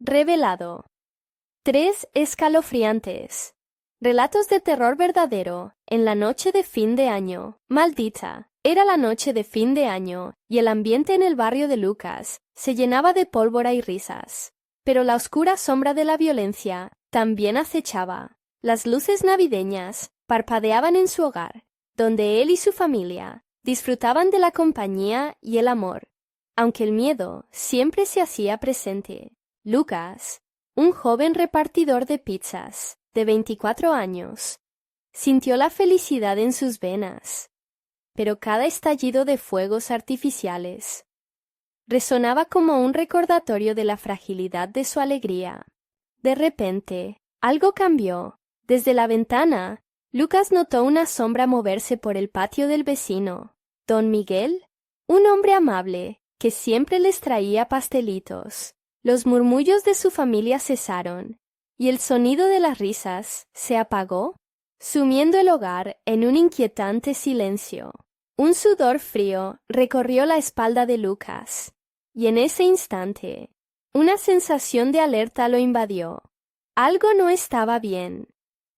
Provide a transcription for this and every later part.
Revelado. 3 escalofriantes. Relatos de terror verdadero, en la noche de fin de año. Maldita. Era la noche de fin de año, y el ambiente en el barrio de Lucas se llenaba de pólvora y risas. Pero la oscura sombra de la violencia también acechaba. Las luces navideñas parpadeaban en su hogar, donde él y su familia disfrutaban de la compañía y el amor, aunque el miedo siempre se hacía presente. Lucas, un joven repartidor de pizzas de 24 años, sintió la felicidad en sus venas, pero cada estallido de fuegos artificiales resonaba como un recordatorio de la fragilidad de su alegría. De repente, algo cambió. Desde la ventana, Lucas notó una sombra moverse por el patio del vecino. Don Miguel, un hombre amable, que siempre les traía pastelitos. Los murmullos de su familia cesaron, y el sonido de las risas se apagó, sumiendo el hogar en un inquietante silencio. Un sudor frío recorrió la espalda de Lucas, y en ese instante, una sensación de alerta lo invadió. Algo no estaba bien.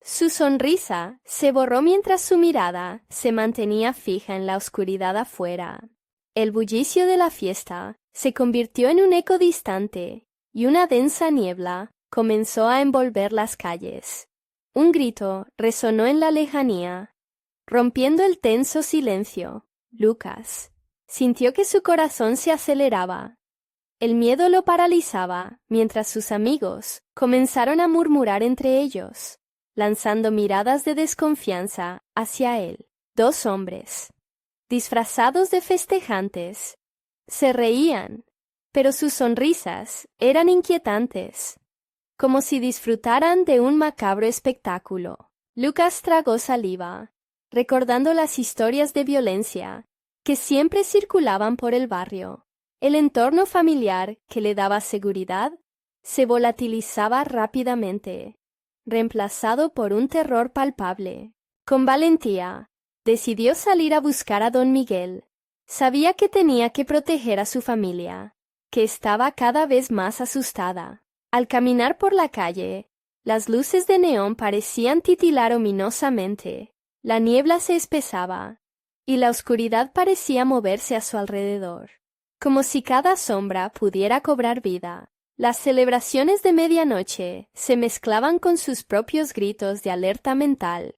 Su sonrisa se borró mientras su mirada se mantenía fija en la oscuridad afuera. El bullicio de la fiesta se convirtió en un eco distante, y una densa niebla comenzó a envolver las calles. Un grito resonó en la lejanía, rompiendo el tenso silencio. Lucas sintió que su corazón se aceleraba. El miedo lo paralizaba mientras sus amigos comenzaron a murmurar entre ellos, lanzando miradas de desconfianza hacia él. 2 hombres, disfrazados de festejantes, se reían, pero sus sonrisas eran inquietantes, como si disfrutaran de un macabro espectáculo. Lucas tragó saliva, recordando las historias de violencia que siempre circulaban por el barrio. El entorno familiar que le daba seguridad se volatilizaba rápidamente, reemplazado por un terror palpable. Con valentía, decidió salir a buscar a don Miguel. Sabía que tenía que proteger a su familia, que estaba cada vez más asustada. Al caminar por la calle, las luces de neón parecían titilar ominosamente. La niebla se espesaba, y la oscuridad parecía moverse a su alrededor, como si cada sombra pudiera cobrar vida. Las celebraciones de medianoche se mezclaban con sus propios gritos de alerta mental,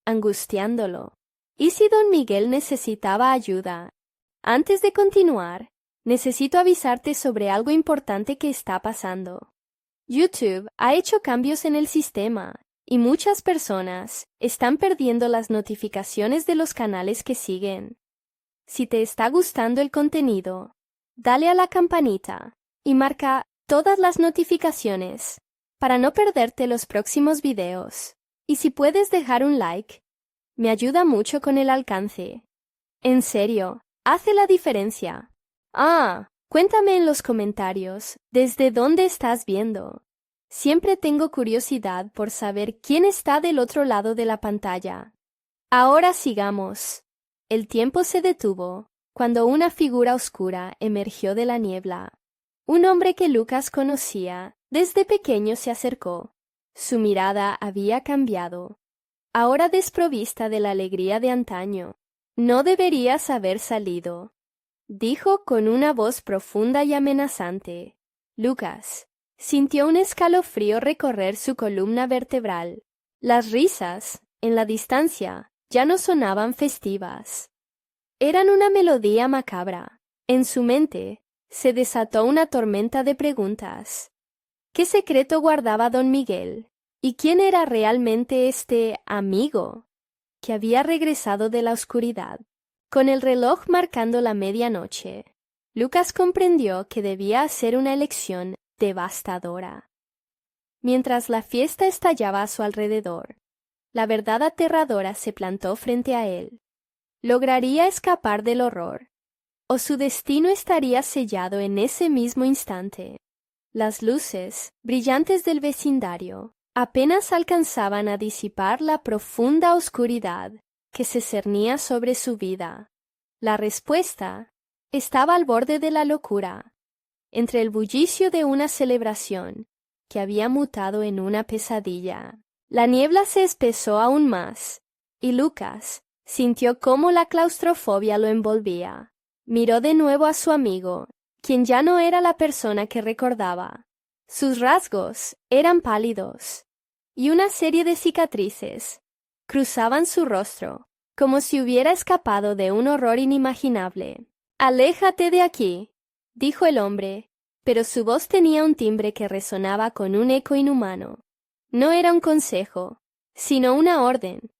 angustiándolo. ¿Y si don Miguel necesitaba ayuda? Antes de continuar, necesito avisarte sobre algo importante que está pasando. YouTube ha hecho cambios en el sistema, y muchas personas están perdiendo las notificaciones de los canales que siguen. Si te está gustando el contenido, dale a la campanita y marca todas las notificaciones para no perderte los próximos videos. Y si puedes dejar un like, me ayuda mucho con el alcance. En serio, hace la diferencia. Cuéntame en los comentarios desde dónde estás viendo. Siempre tengo curiosidad por saber quién está del otro lado de la pantalla. Ahora sigamos. El tiempo se detuvo cuando una figura oscura emergió de la niebla. Un hombre que Lucas conocía desde pequeño se acercó. Su mirada había cambiado, ahora desprovista de la alegría de antaño. No deberías haber salido, dijo con una voz profunda y amenazante. Lucas sintió un escalofrío recorrer su columna vertebral. Las risas, en la distancia, ya no sonaban festivas. Eran una melodía macabra. En su mente se desató una tormenta de preguntas. ¿Qué secreto guardaba don Miguel? ¿Y quién era realmente este amigo que había regresado de la oscuridad? Con el reloj marcando la medianoche, Lucas comprendió que debía hacer una elección devastadora. Mientras la fiesta estallaba a su alrededor, la verdad aterradora se plantó frente a él. ¿Lograría escapar del horror, o su destino estaría sellado en ese mismo instante? Las luces brillantes del vecindario apenas alcanzaban a disipar la profunda oscuridad que se cernía sobre su vida. La respuesta estaba al borde de la locura. entre el bullicio de una celebración que había mutado en una pesadilla. La niebla se espesó aún más, y Lucas sintió cómo la claustrofobia lo envolvía. Miró de nuevo a su amigo, quien ya no era la persona que recordaba. Sus rasgos eran pálidos, y una serie de cicatrices cruzaban su rostro, como si hubiera escapado de un horror inimaginable. «Aléjate de aquí», dijo el hombre, pero su voz tenía un timbre que resonaba con un eco inhumano. No era un consejo, sino una orden,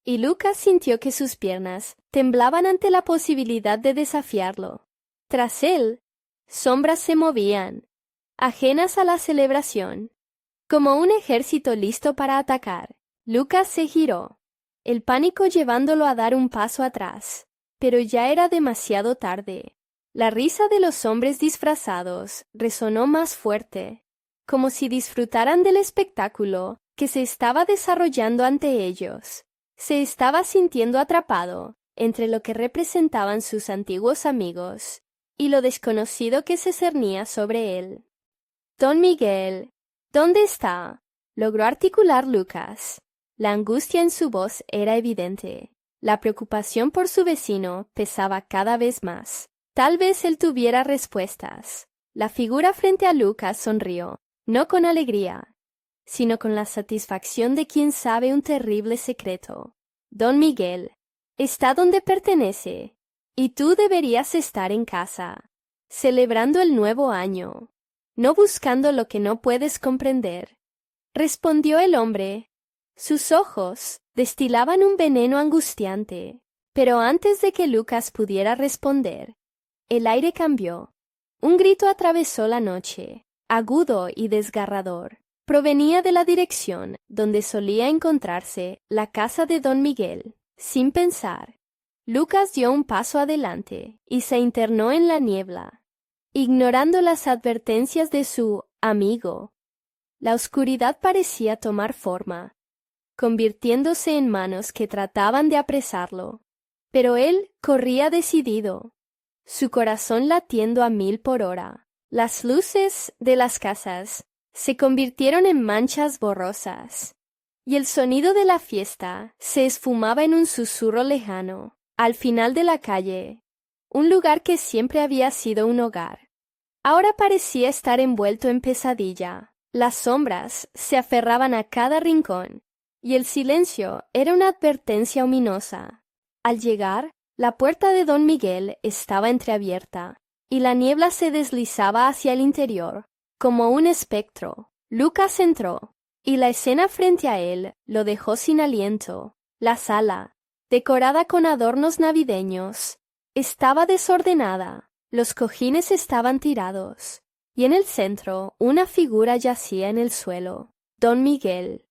y Lucas sintió que sus piernas temblaban ante la posibilidad de desafiarlo. Tras él, sombras se movían, ajenas a la celebración, como un ejército listo para atacar. Lucas se giró, el pánico llevándolo a dar un paso atrás, pero ya era demasiado tarde. La risa de los hombres disfrazados resonó más fuerte, como si disfrutaran del espectáculo que se estaba desarrollando ante ellos. Se estaba sintiendo atrapado entre lo que representaban sus antiguos amigos y lo desconocido que se cernía sobre él. «Don Miguel, ¿dónde está?», logró articular Lucas. La angustia en su voz era evidente. La preocupación por su vecino pesaba cada vez más. Tal vez él tuviera respuestas. La figura frente a Lucas sonrió, no con alegría, sino con la satisfacción de quien sabe un terrible secreto. «Don Miguel, está donde pertenece, y tú deberías estar en casa, celebrando el nuevo año, no buscando lo que no puedes comprender», respondió el hombre. Sus ojos destilaban un veneno angustiante, pero antes de que Lucas pudiera responder, el aire cambió. Un grito atravesó la noche, agudo y desgarrador. Provenía de la dirección donde solía encontrarse la casa de don Miguel. Sin pensar, Lucas dio un paso adelante y se internó en la niebla, ignorando las advertencias de su amigo. La oscuridad parecía tomar forma, convirtiéndose en manos que trataban de apresarlo. Pero él corría decidido, su corazón latiendo a 1000 por hora. Las luces de las casas se convirtieron en manchas borrosas, y el sonido de la fiesta se esfumaba en un susurro lejano. Al final de la calle, un lugar que siempre había sido un hogar, ahora parecía estar envuelto en pesadilla. Las sombras se aferraban a cada rincón, y el silencio era una advertencia ominosa. Al llegar, la puerta de don Miguel estaba entreabierta, y la niebla se deslizaba hacia el interior, como un espectro. Lucas entró, y la escena frente a él lo dejó sin aliento. La sala, decorada con adornos navideños, estaba desordenada, los cojines estaban tirados, y en el centro una figura yacía en el suelo. Don Miguel.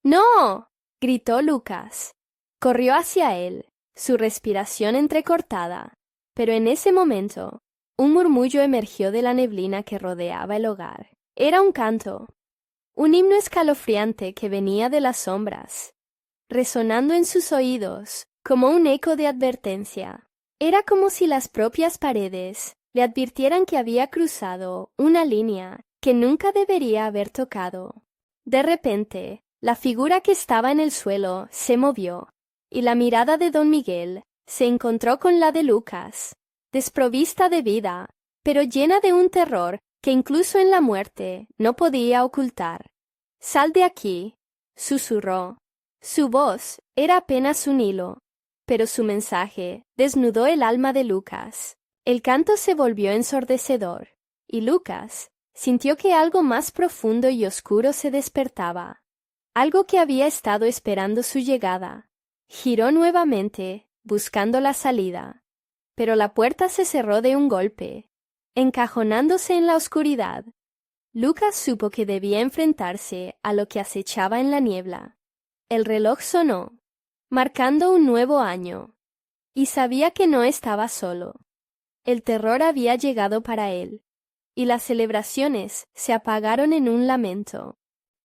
«¡No!», gritó Lucas. Corrió hacia él, su respiración entrecortada, pero en ese momento un murmullo emergió de la neblina que rodeaba el hogar. Era un canto, un himno escalofriante que venía de las sombras, resonando en sus oídos como un eco de advertencia. Era como si las propias paredes le advirtieran que había cruzado una línea que nunca debería haber tocado. De repente, la figura que estaba en el suelo se movió, y la mirada de don Miguel se encontró con la de Lucas, desprovista de vida, pero llena de un terror que incluso en la muerte no podía ocultar. «Sal de aquí», susurró. Su voz era apenas un hilo, pero su mensaje desnudó el alma de Lucas. El canto se volvió ensordecedor, y Lucas sintió que algo más profundo y oscuro se despertaba, algo que había estado esperando su llegada. Giró nuevamente, buscando la salida, pero la puerta se cerró de un golpe, encajonándose en la oscuridad. Lucas supo que debía enfrentarse a lo que acechaba en la niebla. El reloj sonó, marcando un nuevo año, y sabía que no estaba solo. El terror había llegado para él, y las celebraciones se apagaron en un lamento.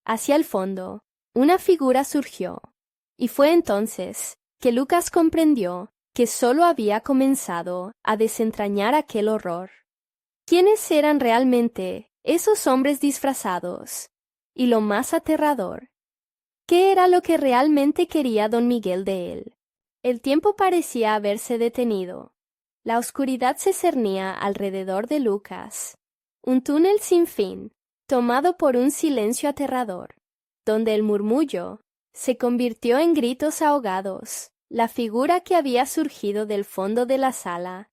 Hacia el fondo, una figura surgió, y fue entonces que Lucas comprendió que solo había comenzado a desentrañar aquel horror. ¿Quiénes eran realmente esos hombres disfrazados? Y lo más aterrador, ¿qué era lo que realmente quería don Miguel de él? El tiempo parecía haberse detenido. La oscuridad se cernía alrededor de Lucas. Un túnel sin fin, tomado por un silencio aterrador, donde el murmullo se convirtió en gritos ahogados. La figura que había surgido del fondo de la sala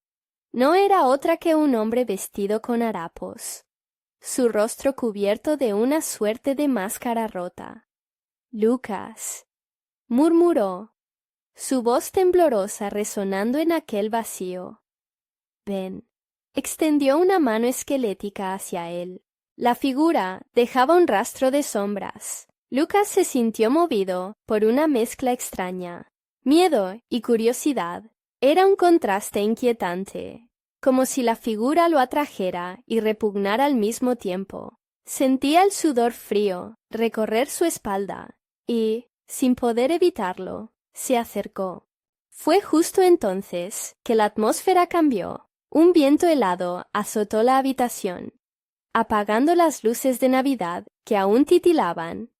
no era otra que un hombre vestido con harapos, su rostro cubierto de una suerte de máscara rota. «Lucas», murmuró, su voz temblorosa resonando en aquel vacío. «Ven». Extendió una mano esquelética hacia él. La figura dejaba un rastro de sombras. Lucas se sintió movido por una mezcla extraña. Miedo y curiosidad. Era un contraste inquietante, como si la figura lo atrajera y repugnara al mismo tiempo. Sentía el sudor frío recorrer su espalda y, sin poder evitarlo, se acercó. Fue justo entonces que la atmósfera cambió. Un viento helado azotó la habitación, apagando las luces de Navidad que aún titilaban.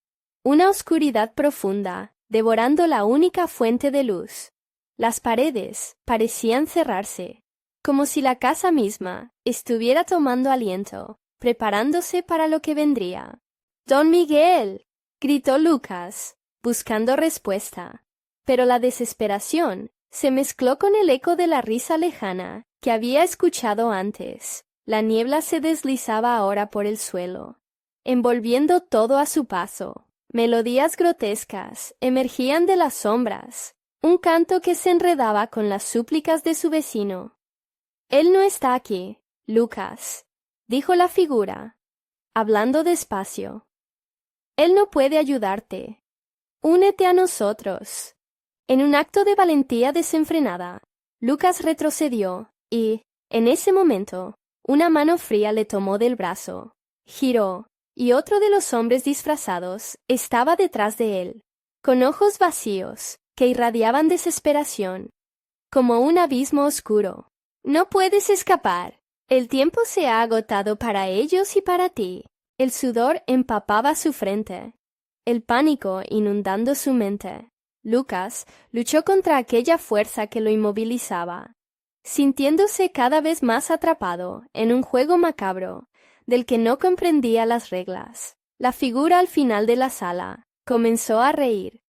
Una oscuridad profunda, devorando la única fuente de luz. Las paredes parecían cerrarse, como si la casa misma estuviera tomando aliento, preparándose para lo que vendría. «¡Don Miguel!», gritó Lucas, buscando respuesta. Pero la desesperación se mezcló con el eco de la risa lejana que había escuchado antes. La niebla se deslizaba ahora por el suelo, envolviendo todo a su paso. Melodías grotescas emergían de las sombras, un canto que se enredaba con las súplicas de su vecino. «Él no está aquí, Lucas», dijo la figura, hablando despacio. «Él no puede ayudarte. Únete a nosotros». En un acto de valentía desenfrenada, Lucas retrocedió y, en ese momento, una mano fría le tomó del brazo. Giró, y otro de los hombres disfrazados estaba detrás de él, con ojos vacíos que irradiaban desesperación, como un abismo oscuro. «No puedes escapar. El tiempo se ha agotado para ellos y para ti». El sudor empapaba su frente, el pánico inundando su mente. Lucas luchó contra aquella fuerza que lo inmovilizaba, sintiéndose cada vez más atrapado en un juego macabro del que no comprendía las reglas. La figura al final de la sala comenzó a reír,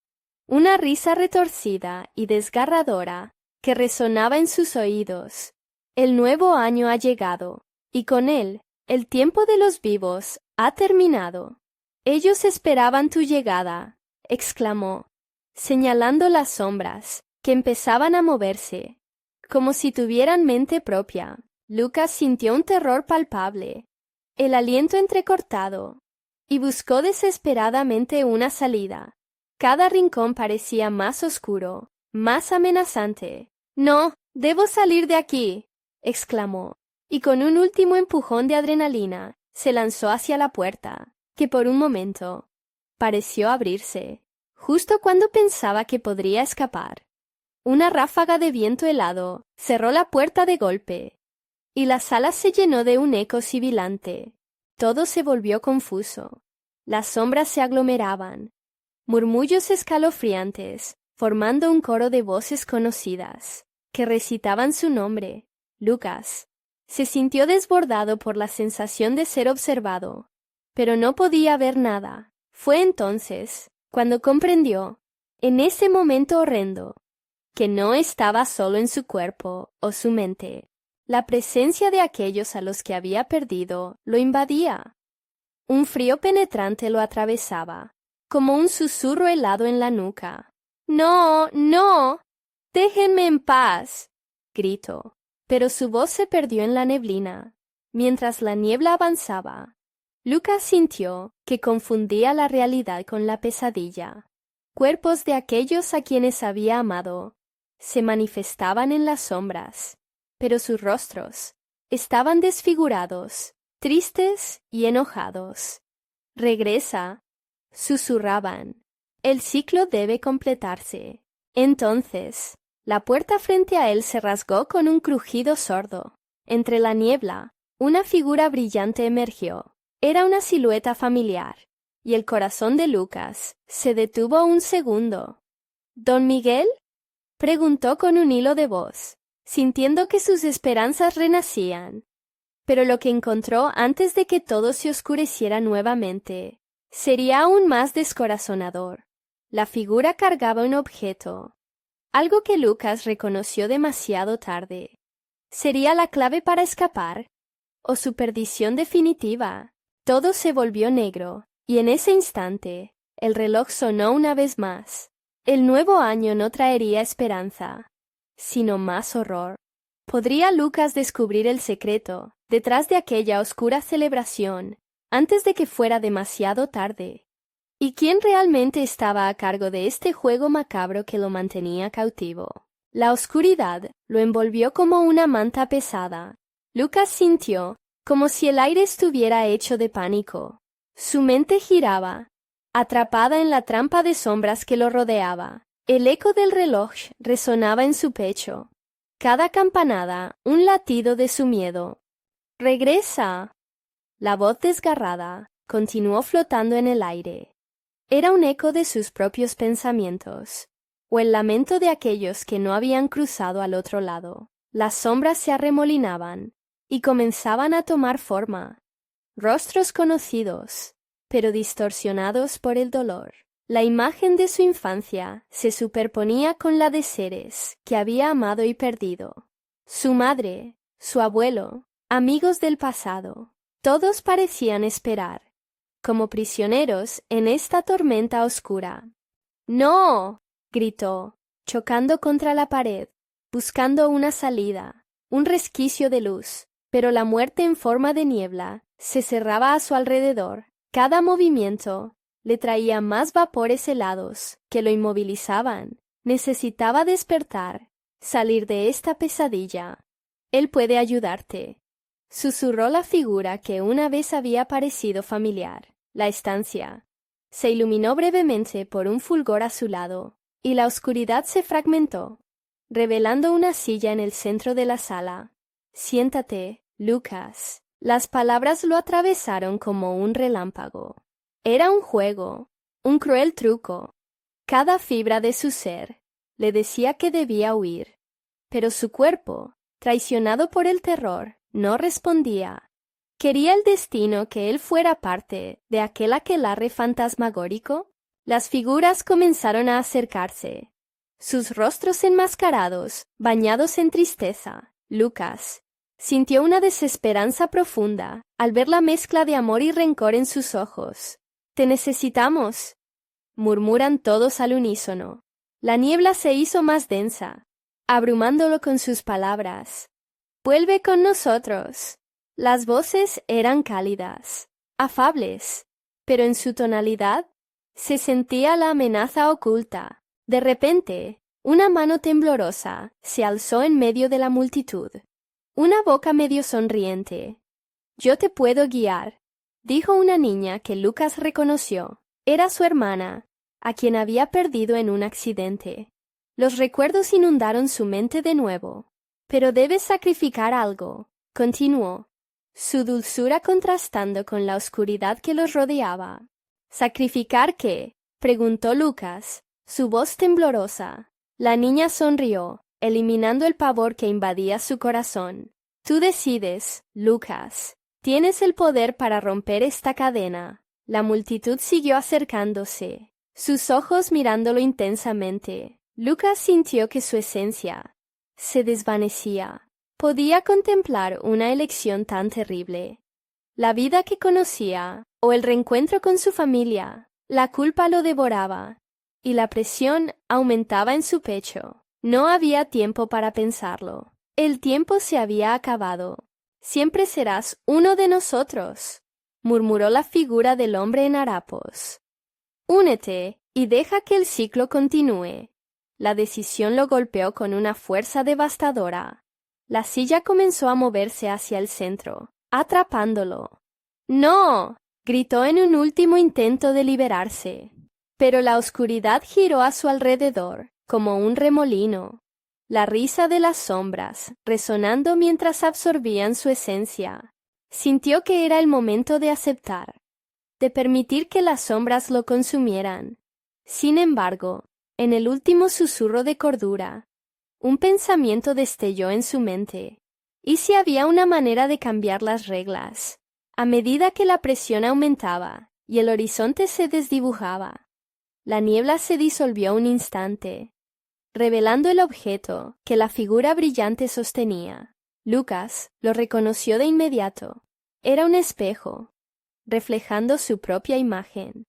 una risa retorcida y desgarradora que resonaba en sus oídos. «El nuevo año ha llegado, y con él el tiempo de los vivos ha terminado. Ellos esperaban tu llegada», exclamó, señalando las sombras que empezaban a moverse, como si tuvieran mente propia. Lucas sintió un terror palpable, el aliento entrecortado, y buscó desesperadamente una salida. Cada rincón parecía más oscuro, más amenazante. «No, debo salir de aquí», exclamó, y con un último empujón de adrenalina se lanzó hacia la puerta, que por un momento pareció abrirse, justo cuando pensaba que podría escapar. Una ráfaga de viento helado cerró la puerta de golpe, y la sala se llenó de un eco sibilante. Todo se volvió confuso. Las sombras se aglomeraban, murmullos escalofriantes, formando un coro de voces conocidas, que recitaban su nombre. Lucas se sintió desbordado por la sensación de ser observado, pero no podía ver nada. Fue entonces cuando comprendió, en ese momento horrendo, que no estaba solo en su cuerpo o su mente. La presencia de aquellos a los que había perdido lo invadía. Un frío penetrante lo atravesaba, como un susurro helado en la nuca. «¡No, no! ¡Déjenme en paz!», gritó, pero su voz se perdió en la neblina. Mientras la niebla avanzaba, Lucas sintió que confundía la realidad con la pesadilla. Cuerpos de aquellos a quienes había amado se manifestaban en las sombras, pero sus rostros estaban desfigurados, tristes y enojados. «Regresa», susurraban. «El ciclo debe completarse». Entonces, la puerta frente a él se rasgó con un crujido sordo. Entre la niebla, Una figura brillante emergió. Era una silueta familiar, y el corazón de Lucas se detuvo un segundo. ¿Don Miguel?, preguntó con un hilo de voz, sintiendo que sus esperanzas renacían. Pero lo que encontró antes de que todo se oscureciera nuevamente sería aún más descorazonador. La figura cargaba un objeto, algo que Lucas reconoció demasiado tarde. ¿Sería la clave para escapar? ¿O su perdición definitiva? Todo se volvió negro, y en ese instante, el reloj sonó una vez más. El nuevo año no traería esperanza, sino más horror. ¿Podría Lucas descubrir el secreto detrás de aquella oscura celebración antes de que fuera demasiado tarde? ¿Y quién realmente estaba a cargo de este juego macabro que lo mantenía cautivo? La oscuridad lo envolvió como una manta pesada. Lucas sintió como si el aire estuviera hecho de pánico. Su mente giraba, atrapada en la trampa de sombras que lo rodeaba. El eco del reloj resonaba en su pecho. Cada campanada, un latido de su miedo. ¡Regresa! La voz desgarrada continuó flotando en el aire. Era un eco de sus propios pensamientos, o el lamento de aquellos que no habían cruzado al otro lado. Las sombras se arremolinaban y comenzaban a tomar forma. Rostros conocidos, pero distorsionados por el dolor. La imagen de su infancia se superponía con la de seres que había amado y perdido. Su madre, su abuelo, amigos del pasado, todos parecían esperar, como prisioneros en esta tormenta oscura. ¡No!, gritó, chocando contra la pared, buscando una salida, un resquicio de luz, pero la muerte en forma de niebla se cerraba a su alrededor. Cada movimiento le traía más vapores helados que lo inmovilizaban. Necesitaba despertar, salir de esta pesadilla. Él puede ayudarte, susurró la figura que una vez había parecido familiar. La estancia se iluminó brevemente por un fulgor azulado, y la oscuridad se fragmentó, revelando una silla en el centro de la sala. Siéntate, Lucas. Las palabras lo atravesaron como un relámpago. Era un juego, un cruel truco. Cada fibra de su ser le decía que debía huir, pero su cuerpo, traicionado por el terror, no respondía. ¿Quería el destino que él fuera parte de aquel aquelarre fantasmagórico? Las figuras comenzaron a acercarse, sus rostros enmascarados, bañados en tristeza. Lucas sintió una desesperanza profunda al ver la mezcla de amor y rencor en sus ojos. «Te necesitamos», murmuran todos al unísono. La niebla se hizo más densa, abrumándolo con sus palabras. «Vuelve con nosotros». Las voces eran cálidas, afables, pero en su tonalidad se sentía la amenaza oculta. De repente, una mano temblorosa se alzó en medio de la multitud. Una boca medio sonriente. «Yo te puedo guiar», dijo una niña que Lucas reconoció. Era su hermana, a quien había perdido en un accidente. Los recuerdos inundaron su mente de nuevo. «Pero debes sacrificar algo», continuó, su dulzura contrastando con la oscuridad que los rodeaba. «¿Sacrificar qué?», preguntó Lucas, su voz temblorosa. La niña sonrió, eliminando el pavor que invadía su corazón. «Tú decides, Lucas. Tienes el poder para romper esta cadena». La multitud siguió acercándose, sus ojos mirándolo intensamente. Lucas sintió que su esencia se desvanecía. Podía contemplar una elección tan terrible. La vida que conocía, o el reencuentro con su familia. La culpa lo devoraba, y la presión aumentaba en su pecho. No había tiempo para pensarlo. El tiempo se había acabado. «Siempre serás uno de nosotros», murmuró la figura del hombre en harapos. «Únete y deja que el ciclo continúe». La decisión lo golpeó con una fuerza devastadora. La silla comenzó a moverse hacia el centro, atrapándolo. «¡No!», gritó en un último intento de liberarse. Pero la oscuridad giró a su alrededor, como un remolino. La risa de las sombras, resonando mientras absorbían su esencia. Sintió que era el momento de aceptar, de permitir que las sombras lo consumieran. Sin embargo, en el último susurro de cordura, un pensamiento destelló en su mente. ¿Y si había una manera de cambiar las reglas? A medida que la presión aumentaba y el horizonte se desdibujaba, la niebla se disolvió un instante, revelando el objeto que la figura brillante sostenía. Lucas lo reconoció de inmediato. Era un espejo, reflejando su propia imagen.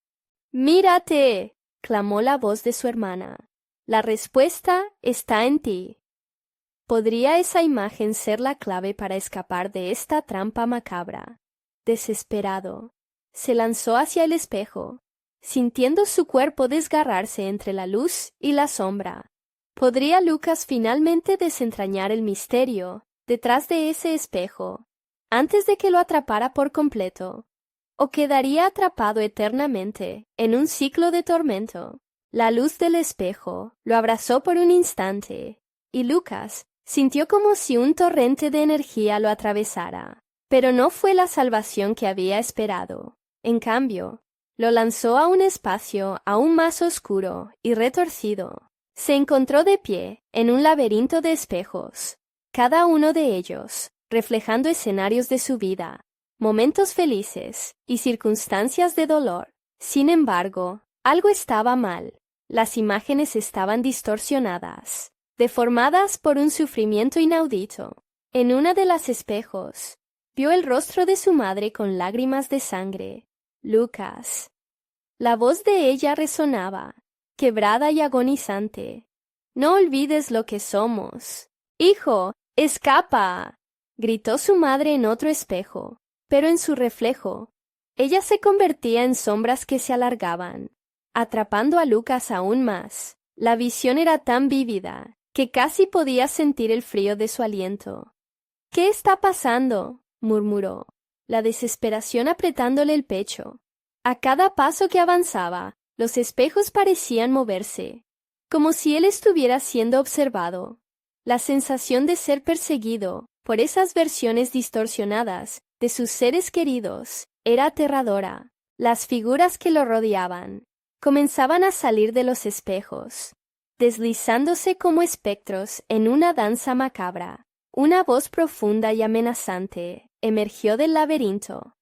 «¡Mírate!», clamó la voz de su hermana. «La respuesta está en ti». ¿Podría esa imagen ser la clave para escapar de esta trampa macabra? Desesperado, se lanzó hacia el espejo, sintiendo su cuerpo desgarrarse entre la luz y la sombra. ¿Podría Lucas finalmente desentrañar el misterio detrás de ese espejo, antes de que lo atrapara por completo? ¿O quedaría atrapado eternamente en un ciclo de tormento? La luz del espejo lo abrazó por un instante, y Lucas sintió como si un torrente de energía lo atravesara. Pero no fue la salvación que había esperado. En cambio, lo lanzó a un espacio aún más oscuro y retorcido. Se encontró de pie en un laberinto de espejos, cada uno de ellos reflejando escenarios de su vida, momentos felices y circunstancias de dolor. Sin embargo, algo estaba mal. Las imágenes estaban distorsionadas, deformadas por un sufrimiento inaudito. En una de las espejos, vio el rostro de su madre con lágrimas de sangre. Lucas. La voz de ella resonaba, quebrada y agonizante. «No olvides lo que somos. ¡Hijo, escapa!», gritó su madre en otro espejo, pero en su reflejo, ella se convertía en sombras que se alargaban, atrapando a Lucas aún más. La visión era tan vívida que casi podía sentir el frío de su aliento. «¿Qué está pasando?», murmuró, la desesperación apretándole el pecho. A cada paso que avanzaba, los espejos parecían moverse, como si él estuviera siendo observado. La sensación de ser perseguido por esas versiones distorsionadas de sus seres queridos era aterradora. Las figuras que lo rodeaban comenzaban a salir de los espejos, deslizándose como espectros en una danza macabra. Una voz profunda y amenazante emergió del laberinto,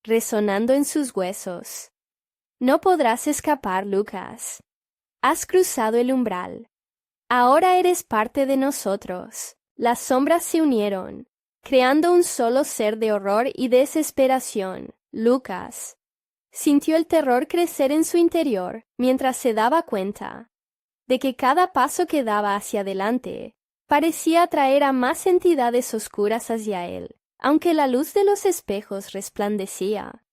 resonando en sus huesos. «No podrás escapar, Lucas. Has cruzado el umbral. Ahora eres parte de nosotros». Las sombras se unieron, creando un solo ser de horror y desesperación. Lucas sintió el terror crecer en su interior mientras se daba cuenta de que cada paso que daba hacia adelante parecía atraer a más entidades oscuras hacia él. Aunque la luz de los espejos resplandecía,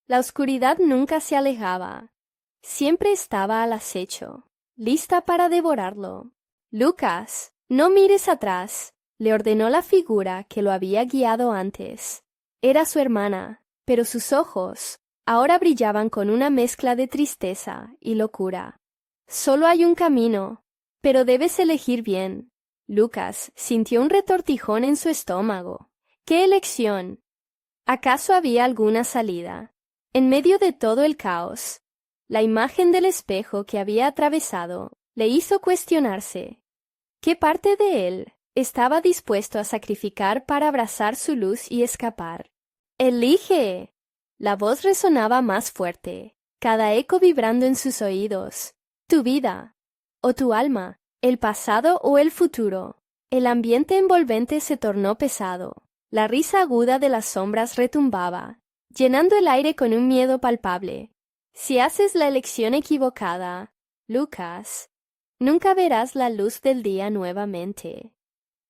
la oscuridad nunca se alejaba. Siempre estaba al acecho, lista para devorarlo. «Lucas, no mires atrás», le ordenó la figura que lo había guiado antes. Era su hermana, pero sus ojos ahora brillaban con una mezcla de tristeza y locura. «Solo hay un camino, pero debes elegir bien». Lucas sintió un retortijón en su estómago. ¿Qué elección? ¿Acaso había alguna salida? En medio de todo el caos, la imagen del espejo que había atravesado le hizo cuestionarse. ¿Qué parte de él estaba dispuesto a sacrificar para abrazar su luz y escapar? «¡Elige!». La voz resonaba más fuerte, cada eco vibrando en sus oídos. «Tu vida o tu alma, el pasado o el futuro». El ambiente envolvente se tornó pesado. La risa aguda de las sombras retumbaba, llenando el aire con un miedo palpable. «Si haces la elección equivocada, Lucas, nunca verás la luz del día nuevamente»,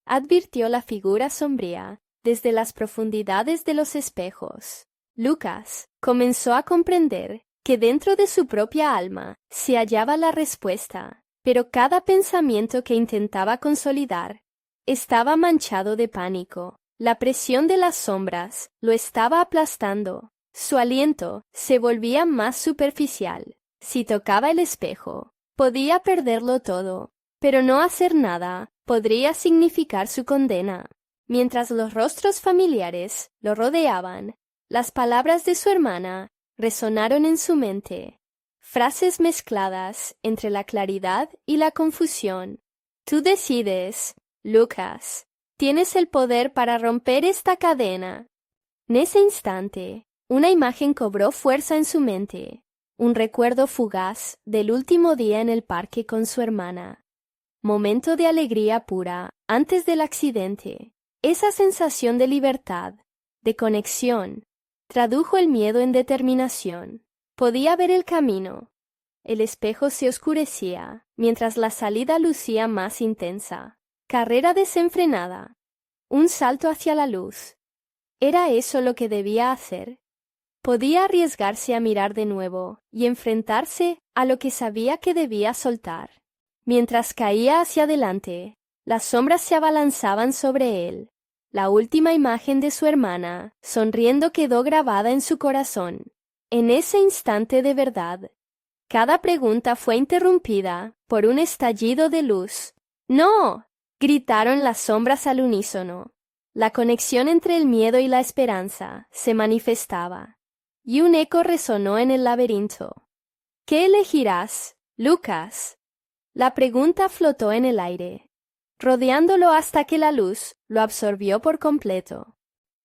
advirtió la figura sombría desde las profundidades de los espejos. Lucas comenzó a comprender que dentro de su propia alma se hallaba la respuesta, pero cada pensamiento que intentaba consolidar estaba manchado de pánico. La presión de las sombras lo estaba aplastando. Su aliento se volvía más superficial. Si tocaba el espejo, podía perderlo todo, pero no hacer nada podría significar su condena. Mientras los rostros familiares lo rodeaban, las palabras de su hermana resonaron en su mente, frases mezcladas entre la claridad y la confusión. Tú decides, Lucas. Tienes el poder para romper esta cadena. En ese instante, una imagen cobró fuerza en su mente, un recuerdo fugaz del último día en el parque con su hermana. Momento de alegría pura antes del accidente. Esa sensación de libertad, de conexión, tradujo el miedo en determinación. Podía ver el camino. El espejo se oscurecía, mientras la salida lucía más intensa. Carrera desenfrenada. Un salto hacia la luz. ¿Era eso lo que debía hacer? Podía arriesgarse a mirar de nuevo y enfrentarse a lo que sabía que debía soltar. Mientras caía hacia adelante, las sombras se abalanzaban sobre él. La última imagen de su hermana, sonriendo, quedó grabada en su corazón. En ese instante de verdad, cada pregunta fue interrumpida por un estallido de luz. ¡No!, gritaron las sombras al unísono. La conexión entre el miedo y la esperanza se manifestaba, y un eco resonó en el laberinto. ¿Qué elegirás, Lucas? La pregunta flotó en el aire, rodeándolo hasta que la luz lo absorbió por completo.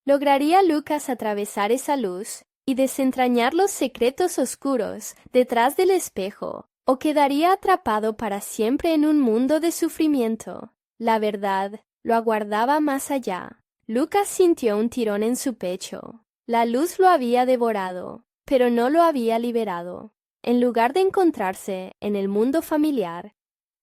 ¿Lograría Lucas atravesar esa luz y desentrañar los secretos oscuros detrás del espejo, o quedaría atrapado para siempre en un mundo de sufrimiento? La verdad lo aguardaba más allá. Lucas sintió un tirón en su pecho. La luz lo había devorado, pero no lo había liberado. En lugar de encontrarse en el mundo familiar,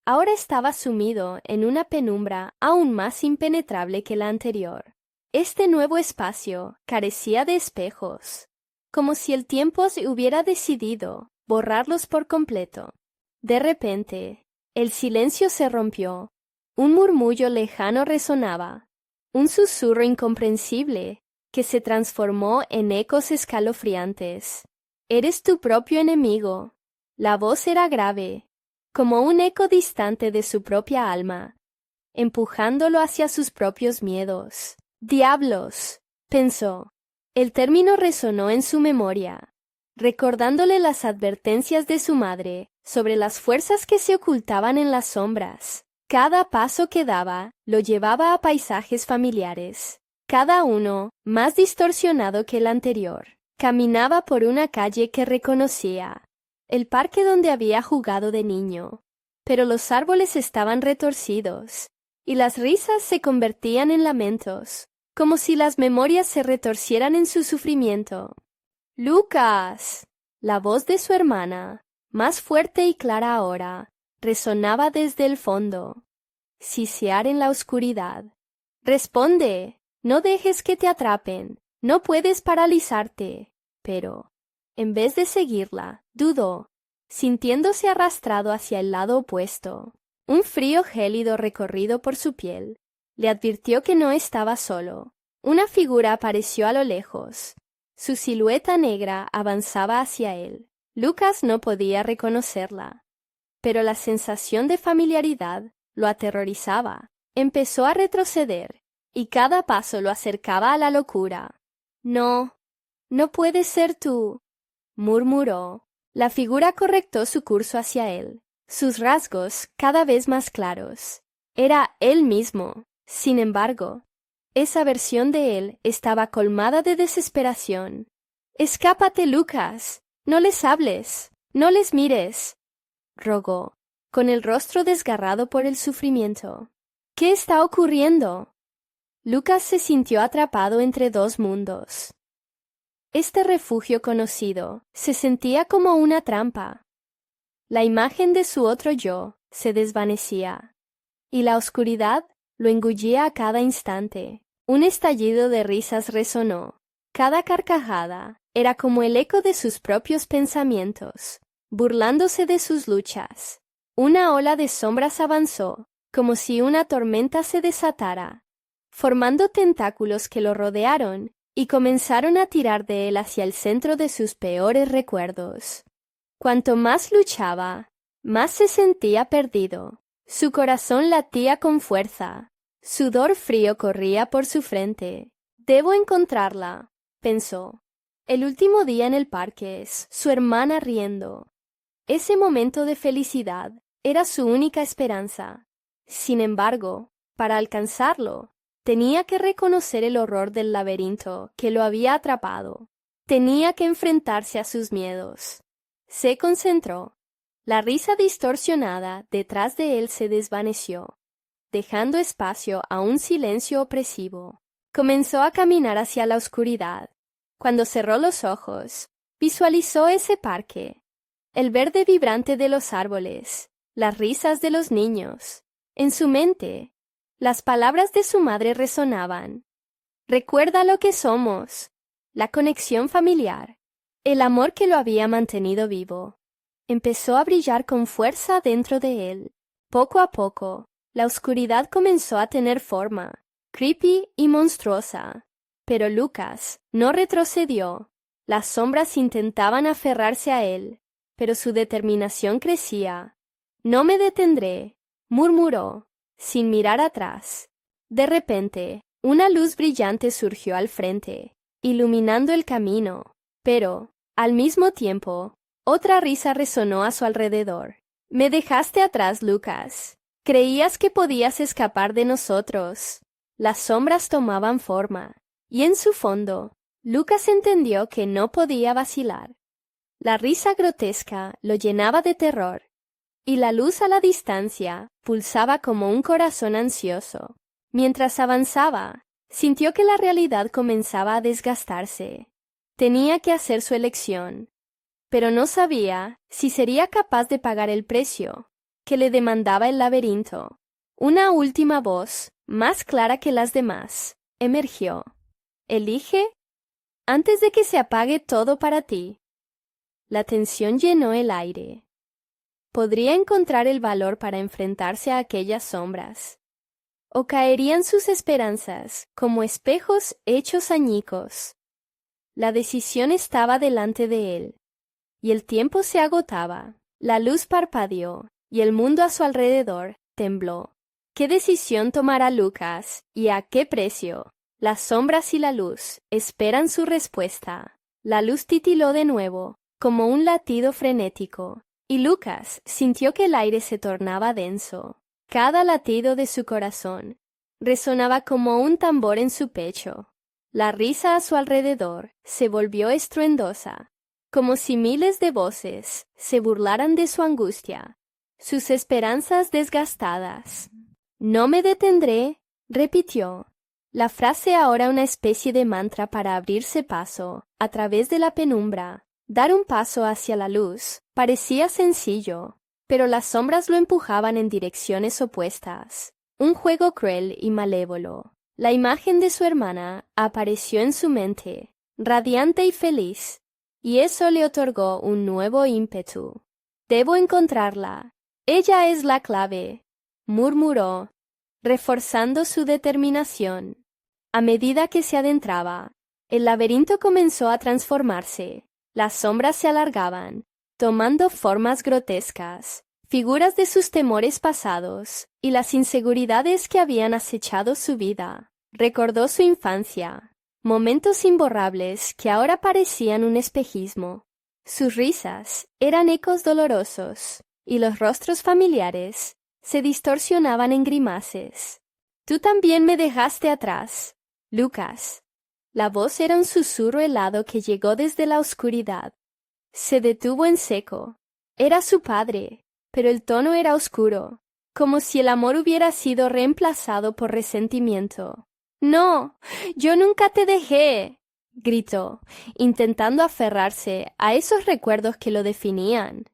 ahora estaba sumido en una penumbra aún más impenetrable que la anterior. Este nuevo espacio carecía de espejos, como si el tiempo se hubiera decidido borrarlos por completo. De repente, el silencio se rompió. Un murmullo lejano resonaba, un susurro incomprensible que se transformó en ecos escalofriantes. Eres tu propio enemigo. La voz era grave, como un eco distante de su propia alma, empujándolo hacia sus propios miedos. «¡Diablos!», pensó. El término resonó en su memoria, recordándole las advertencias de su madre sobre las fuerzas que se ocultaban en las sombras. Cada paso que daba lo llevaba a paisajes familiares, cada uno más distorsionado que el anterior. Caminaba por una calle que reconocía, el parque donde había jugado de niño, pero los árboles estaban retorcidos, y las risas se convertían en lamentos, como si las memorias se retorcieran en su sufrimiento. «¡Lucas!», la voz de su hermana, más fuerte y clara ahora, resonaba desde el fondo. Sisear en la oscuridad. «Responde, no dejes que te atrapen, no puedes paralizarte». Pero, en vez de seguirla, dudó, sintiéndose arrastrado hacia el lado opuesto. Un frío gélido recorrido por su piel le advirtió que no estaba solo. Una figura apareció a lo lejos. Su silueta negra avanzaba hacia él. Lucas no podía reconocerla, pero la sensación de familiaridad lo aterrorizaba. Empezó a retroceder, y cada paso lo acercaba a la locura. «No, no puedes ser tú», murmuró. La figura correctó su curso hacia él, sus rasgos cada vez más claros. Era él mismo. Sin embargo, esa versión de él estaba colmada de desesperación. «Escápate, Lucas. No les hables. No les mires», rogó, con el rostro desgarrado por el sufrimiento. «¿Qué está ocurriendo?». Lucas se sintió atrapado entre dos mundos. Este refugio conocido se sentía como una trampa. La imagen de su otro yo se desvanecía, y la oscuridad lo engullía a cada instante. Un estallido de risas resonó. Cada carcajada era como el eco de sus propios pensamientos, burlándose de sus luchas. Una ola de sombras avanzó, como si una tormenta se desatara, formando tentáculos que lo rodearon y comenzaron a tirar de él hacia el centro de sus peores recuerdos. Cuanto más luchaba, más se sentía perdido. Su corazón latía con fuerza, Sudor frío corría por su frente. Debo encontrarla, pensó. El último día en el parque, su hermana riendo. Ese momento de felicidad era su única esperanza. Sin embargo, para alcanzarlo, tenía que reconocer el horror del laberinto que lo había atrapado. Tenía que enfrentarse a sus miedos. Se concentró. La risa distorsionada detrás de él se desvaneció, dejando espacio a un silencio opresivo. Comenzó a caminar hacia la oscuridad. Cuando cerró los ojos, visualizó ese parque, el verde vibrante de los árboles, las risas de los niños. En su mente, las palabras de su madre resonaban. Recuerda lo que somos, la conexión familiar, el amor que lo había mantenido vivo. Empezó a brillar con fuerza dentro de él. Poco a poco, la oscuridad comenzó a tener forma, creepy y monstruosa. Pero Lucas no retrocedió. Las sombras intentaban aferrarse a él, pero su determinación crecía. «No me detendré», murmuró, sin mirar atrás. De repente, una luz brillante surgió al frente, iluminando el camino, pero, al mismo tiempo, otra risa resonó a su alrededor. «Me dejaste atrás, Lucas. Creías que podías escapar de nosotros». Las sombras tomaban forma, y en su fondo, Lucas entendió que no podía vacilar. La risa grotesca lo llenaba de terror, y la luz a la distancia pulsaba como un corazón ansioso. Mientras avanzaba, sintió que la realidad comenzaba a desgastarse. Tenía que hacer su elección, pero no sabía si sería capaz de pagar el precio que le demandaba el laberinto. Una última voz, más clara que las demás, emergió. «Elige antes de que se apague todo para ti». La tensión llenó el aire. ¿Podría encontrar el valor para enfrentarse a aquellas sombras? ¿O caerían sus esperanzas como espejos hechos añicos? La decisión estaba delante de él, y el tiempo se agotaba. La luz parpadeó, y el mundo a su alrededor tembló. ¿Qué decisión tomará Lucas, y a qué precio? Las sombras y la luz esperan su respuesta. La luz titiló de nuevo, como un latido frenético, y Lucas sintió que el aire se tornaba denso. Cada latido de su corazón resonaba como un tambor en su pecho. La risa a su alrededor se volvió estruendosa, como si miles de voces se burlaran de su angustia, sus esperanzas desgastadas. «No me detendré», repitió. La frase ahora una especie de mantra para abrirse paso a través de la penumbra. Dar un paso hacia la luz parecía sencillo, pero las sombras lo empujaban en direcciones opuestas. Un juego cruel y malévolo. La imagen de su hermana apareció en su mente, radiante y feliz, y eso le otorgó un nuevo ímpetu. «Debo encontrarla. Ella es la clave», murmuró, reforzando su determinación. A medida que se adentraba, el laberinto comenzó a transformarse. Las sombras se alargaban, tomando formas grotescas, figuras de sus temores pasados y las inseguridades que habían acechado su vida. Recordó su infancia, momentos imborrables que ahora parecían un espejismo. Sus risas eran ecos dolorosos, y los rostros familiares se distorsionaban en grimaces. «Tú también me dejaste atrás, Lucas». La voz era un susurro helado que llegó desde la oscuridad. Se detuvo en seco. Era su padre, pero el tono era oscuro, como si el amor hubiera sido reemplazado por resentimiento. «No, yo nunca te dejé», gritó, intentando aferrarse a esos recuerdos que lo definían.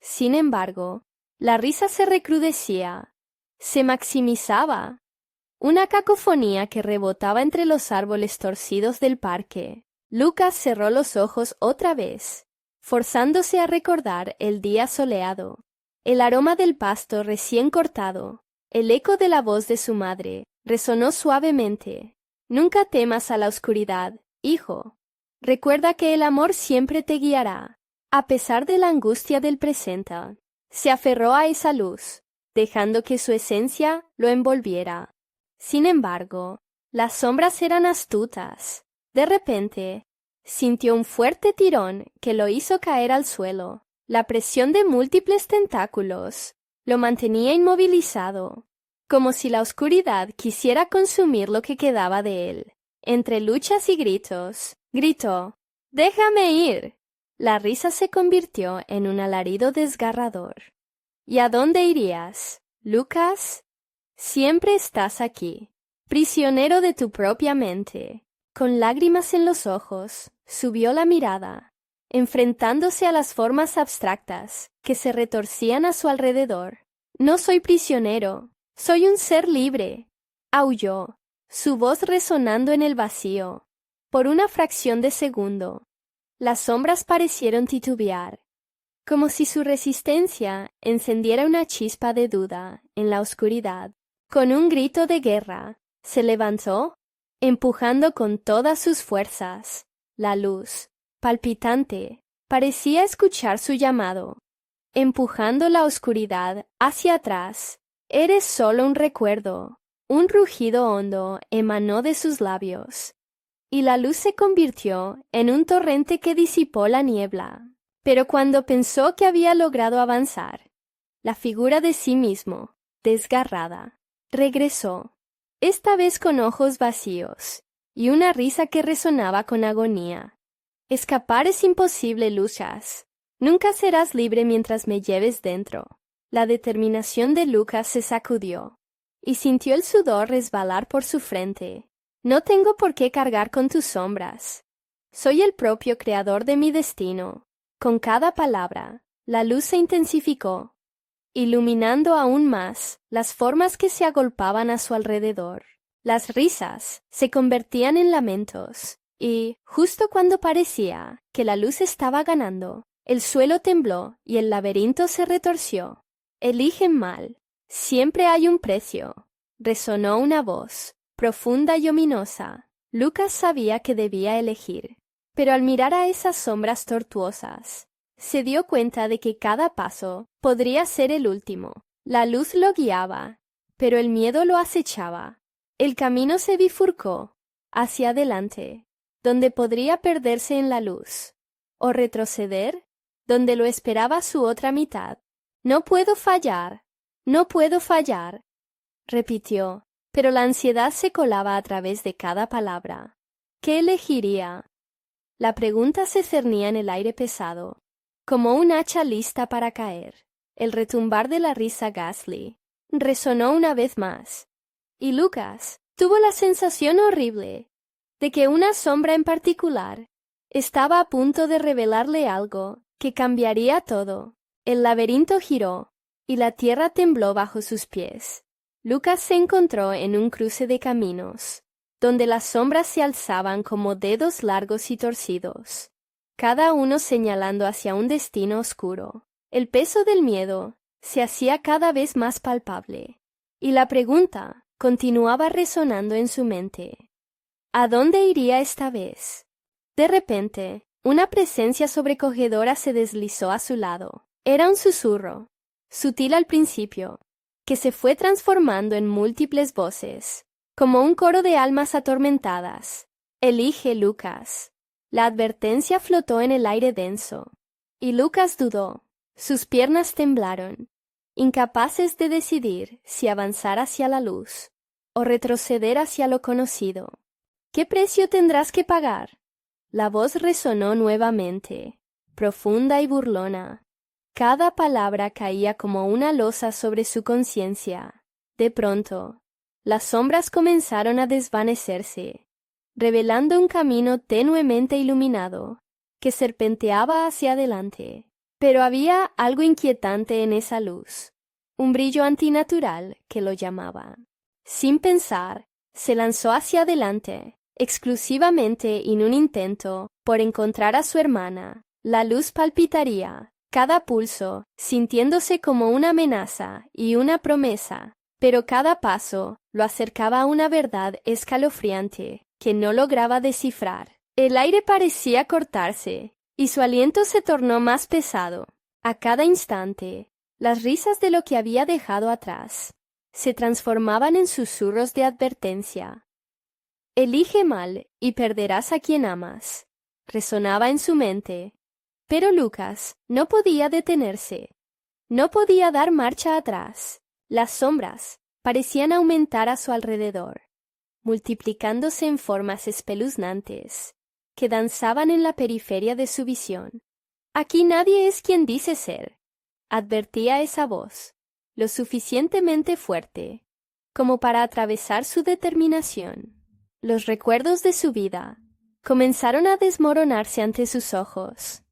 Sin embargo, la risa se recrudecía, se maximizaba. Una cacofonía que rebotaba entre los árboles torcidos del parque. Lucas cerró los ojos otra vez, forzándose a recordar el día soleado, el aroma del pasto recién cortado, el eco de la voz de su madre, resonó suavemente. «Nunca temas a la oscuridad, hijo. Recuerda que el amor siempre te guiará, a pesar de la angustia del presente». Se aferró a esa luz, dejando que su esencia lo envolviera. Sin embargo, las sombras eran astutas. De repente, sintió un fuerte tirón que lo hizo caer al suelo. La presión de múltiples tentáculos lo mantenía inmovilizado, como si la oscuridad quisiera consumir lo que quedaba de él. Entre luchas y gritos, gritó: «¡Déjame ir!». La risa se convirtió en un alarido desgarrador. «¿Y a dónde irías, Lucas? Siempre estás aquí, prisionero de tu propia mente». Con lágrimas en los ojos, subió la mirada, enfrentándose a las formas abstractas que se retorcían a su alrededor. «No soy prisionero, soy un ser libre», aulló, su voz resonando en el vacío. Por una fracción de segundo, las sombras parecieron titubear, como si su resistencia encendiera una chispa de duda en la oscuridad. Con un grito de guerra, se levantó, empujando con todas sus fuerzas. La luz, palpitante, parecía escuchar su llamado, empujando la oscuridad hacia atrás. «Eres solo un recuerdo». Un rugido hondo emanó de sus labios, y la luz se convirtió en un torrente que disipó la niebla. Pero cuando pensó que había logrado avanzar, la figura de sí mismo, desgarrada, regresó, esta vez con ojos vacíos y una risa que resonaba con agonía. «Escapar es imposible, Lucas. Nunca serás libre mientras me lleves dentro». La determinación de Lucas se sacudió, y sintió el sudor resbalar por su frente. «No tengo por qué cargar con tus sombras. Soy el propio creador de mi destino». Con cada palabra, la luz se intensificó, iluminando aún más las formas que se agolpaban a su alrededor. Las risas se convertían en lamentos, y, justo cuando parecía que la luz estaba ganando, el suelo tembló y el laberinto se retorció. «Eligen mal. Siempre hay un precio», resonó una voz, profunda y ominosa. Lucas sabía que debía elegir, pero al mirar a esas sombras tortuosas, se dio cuenta de que cada paso podría ser el último. La luz lo guiaba, pero el miedo lo acechaba. El camino se bifurcó hacia adelante, donde podría perderse en la luz, o retroceder, donde lo esperaba su otra mitad. «No puedo fallar, no puedo fallar», repitió, pero la ansiedad se colaba a través de cada palabra. ¿Qué elegiría? La pregunta se cernía en el aire pesado, como un hacha lista para caer. El retumbar de la risa ghastly resonó una vez más, y Lucas tuvo la sensación horrible de que una sombra en particular estaba a punto de revelarle algo que cambiaría todo. El laberinto giró, y la tierra tembló bajo sus pies. Lucas se encontró en un cruce de caminos, donde las sombras se alzaban como dedos largos y torcidos, cada uno señalando hacia un destino oscuro. El peso del miedo se hacía cada vez más palpable, y la pregunta continuaba resonando en su mente: ¿a dónde iría esta vez? De repente, una presencia sobrecogedora se deslizó a su lado. Era un susurro, sutil al principio, que se fue transformando en múltiples voces, como un coro de almas atormentadas. «Elige, Lucas». La advertencia flotó en el aire denso, y Lucas dudó. Sus piernas temblaron, incapaces de decidir si avanzar hacia la luz o retroceder hacia lo conocido. «¿Qué precio tendrás que pagar?». La voz resonó nuevamente, profunda y burlona. Cada palabra caía como una losa sobre su conciencia. De pronto, las sombras comenzaron a desvanecerse, revelando un camino tenuemente iluminado que serpenteaba hacia adelante. Pero había algo inquietante en esa luz, un brillo antinatural que lo llamaba. Sin pensar, se lanzó hacia adelante, exclusivamente en un intento por encontrar a su hermana. La luz palpitaría, cada pulso sintiéndose como una amenaza y una promesa, pero cada paso lo acercaba a una verdad escalofriante que no lograba descifrar. El aire parecía cortarse, y su aliento se tornó más pesado. A cada instante, las risas de lo que había dejado atrás se transformaban en susurros de advertencia. Elige mal y perderás a quien amas, resonaba en su mente. Pero Lucas no podía detenerse. No podía dar marcha atrás. Las sombras parecían aumentar a su alrededor, multiplicándose en formas espeluznantes que danzaban en la periferia de su visión. Aquí nadie es quien dice ser, advertía esa voz, lo suficientemente fuerte como para atravesar su determinación. Los recuerdos de su vida comenzaron a desmoronarse ante sus ojos.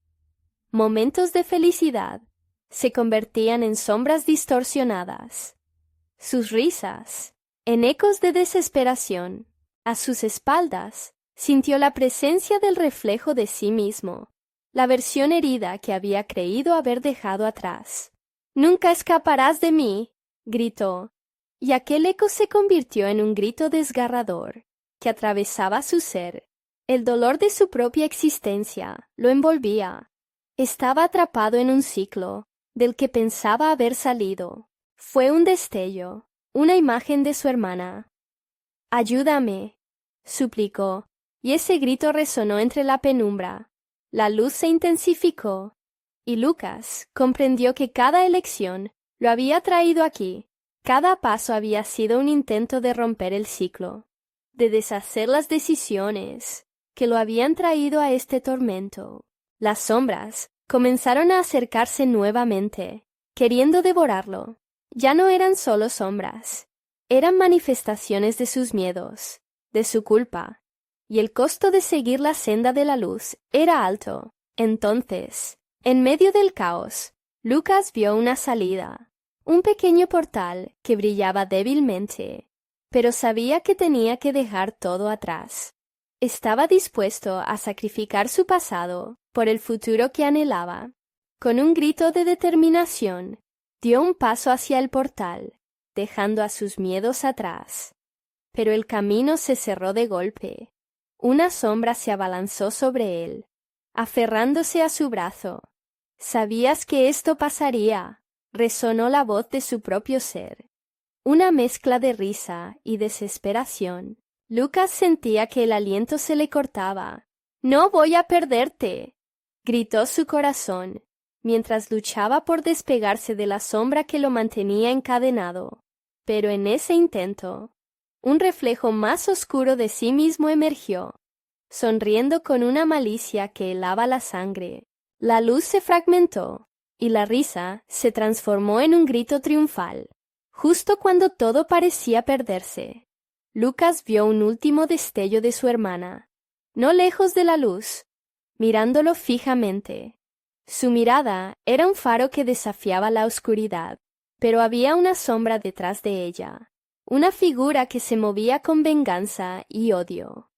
Momentos de felicidad se convertían en sombras distorsionadas. Sus risas, en ecos de desesperación. A sus espaldas sintió la presencia del reflejo de sí mismo, la versión herida que había creído haber dejado atrás. «¡Nunca escaparás de mí!», gritó, y aquel eco se convirtió en un grito desgarrador que atravesaba su ser. El dolor de su propia existencia lo envolvía. Estaba atrapado en un ciclo del que pensaba haber salido. Fue un destello, una imagen de su hermana. «¡Ayúdame!», suplicó, y ese grito resonó entre la penumbra. La luz se intensificó, y Lucas comprendió que cada elección lo había traído aquí. Cada paso había sido un intento de romper el ciclo, de deshacer las decisiones que lo habían traído a este tormento. Las sombras comenzaron a acercarse nuevamente, queriendo devorarlo. Ya no eran solo sombras, eran manifestaciones de sus miedos, de su culpa, y el costo de seguir la senda de la luz era alto. Entonces, en medio del caos, Lucas vio una salida, un pequeño portal que brillaba débilmente, pero sabía que tenía que dejar todo atrás. Estaba dispuesto a sacrificar su pasado por el futuro que anhelaba. Con un grito de determinación, dio un paso hacia el portal, dejando a sus miedos atrás. Pero el camino se cerró de golpe. Una sombra se abalanzó sobre él, aferrándose a su brazo. «¿Sabías que esto pasaría?», resonó la voz de su propio ser. Una mezcla de risa y desesperación. Lucas sentía que el aliento se le cortaba. «¡No voy a perderte!», gritó su corazón, mientras luchaba por despegarse de la sombra que lo mantenía encadenado. Pero en ese intento, un reflejo más oscuro de sí mismo emergió, sonriendo con una malicia que helaba la sangre. La luz se fragmentó, y la risa se transformó en un grito triunfal. Justo cuando todo parecía perderse, Lucas vio un último destello de su hermana, no lejos de la luz, mirándolo fijamente. Su mirada era un faro que desafiaba la oscuridad, pero había una sombra detrás de ella, una figura que se movía con venganza y odio.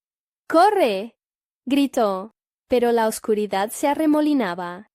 «¡Corre!», gritó, pero la oscuridad se arremolinaba,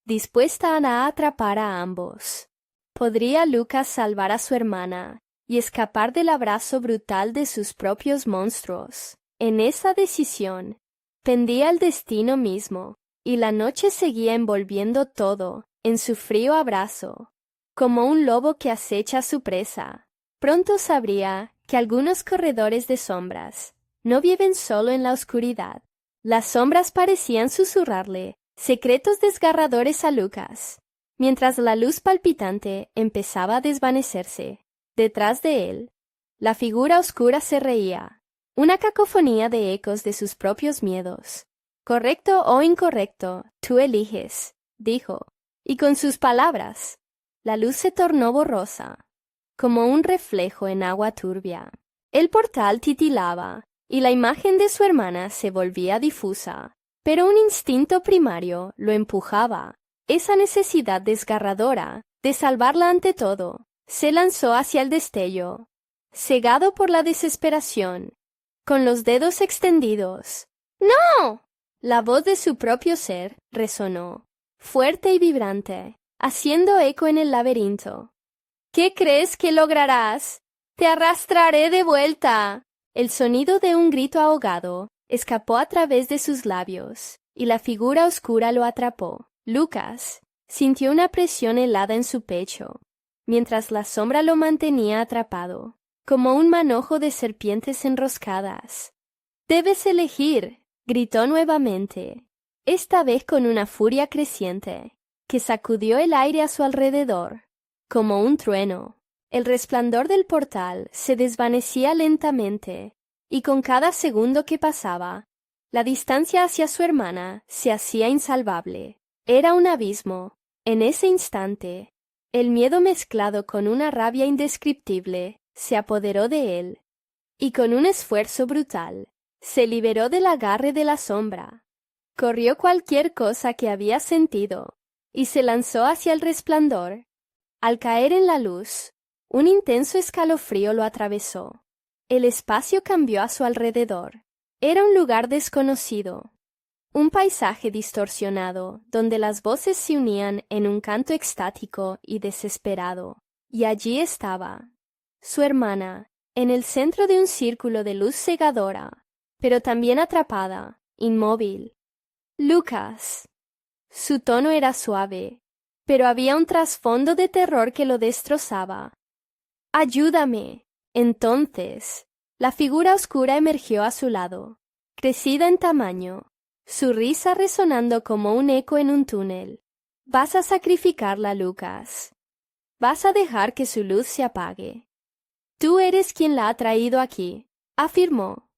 dispuesta a atrapar a ambos. ¿Podría Lucas salvar a su hermana y escapar del abrazo brutal de sus propios monstruos? En esa decisión pendía el destino mismo, y la noche seguía envolviendo todo en su frío abrazo, como un lobo que acecha a su presa. Pronto sabría que algunos corredores de sombras no viven solo en la oscuridad. Las sombras parecían susurrarle secretos desgarradores a Lucas, mientras la luz palpitante empezaba a desvanecerse. Detrás de él, la figura oscura se reía, una cacofonía de ecos de sus propios miedos. «Correcto o incorrecto, tú eliges», dijo, y con sus palabras, la luz se tornó borrosa, como un reflejo en agua turbia. El portal titilaba, y la imagen de su hermana se volvía difusa, pero un instinto primario lo empujaba. Esa necesidad desgarradora de salvarla ante todo, se lanzó hacia el destello, cegado por la desesperación, con los dedos extendidos. «¡No!», la voz de su propio ser resonó, fuerte y vibrante, haciendo eco en el laberinto. «¿Qué crees que lograrás? ¡Te arrastraré de vuelta!». El sonido de un grito ahogado escapó a través de sus labios, y la figura oscura lo atrapó. Lucas sintió una presión helada en su pecho. mientras la sombra lo mantenía atrapado, como un manojo de serpientes enroscadas. «Debes elegir», gritó nuevamente, esta vez con una furia creciente, que sacudió el aire a su alrededor, como un trueno. El resplandor del portal se desvanecía lentamente, y con cada segundo que pasaba, la distancia hacia su hermana se hacía insalvable. Era un abismo. En ese instante, el miedo mezclado con una rabia indescriptible se apoderó de él, y con un esfuerzo brutal, se liberó del agarre de la sombra. Corrió cualquier cosa que había sentido, y se lanzó hacia el resplandor. Al caer en la luz, un intenso escalofrío lo atravesó. El espacio cambió a su alrededor. Era un lugar desconocido, un paisaje distorsionado, donde las voces se unían en un canto extático y desesperado. Y allí estaba, su hermana, en el centro de un círculo de luz cegadora, pero también atrapada, inmóvil. «Lucas». Su tono era suave, pero había un trasfondo de terror que lo destrozaba. «Ayúdame». Entonces, la figura oscura emergió a su lado, crecida en tamaño, su risa resonando como un eco en un túnel. «Vas a sacrificarla, Lucas. Vas a dejar que su luz se apague. Tú eres quien la ha traído aquí», afirmó,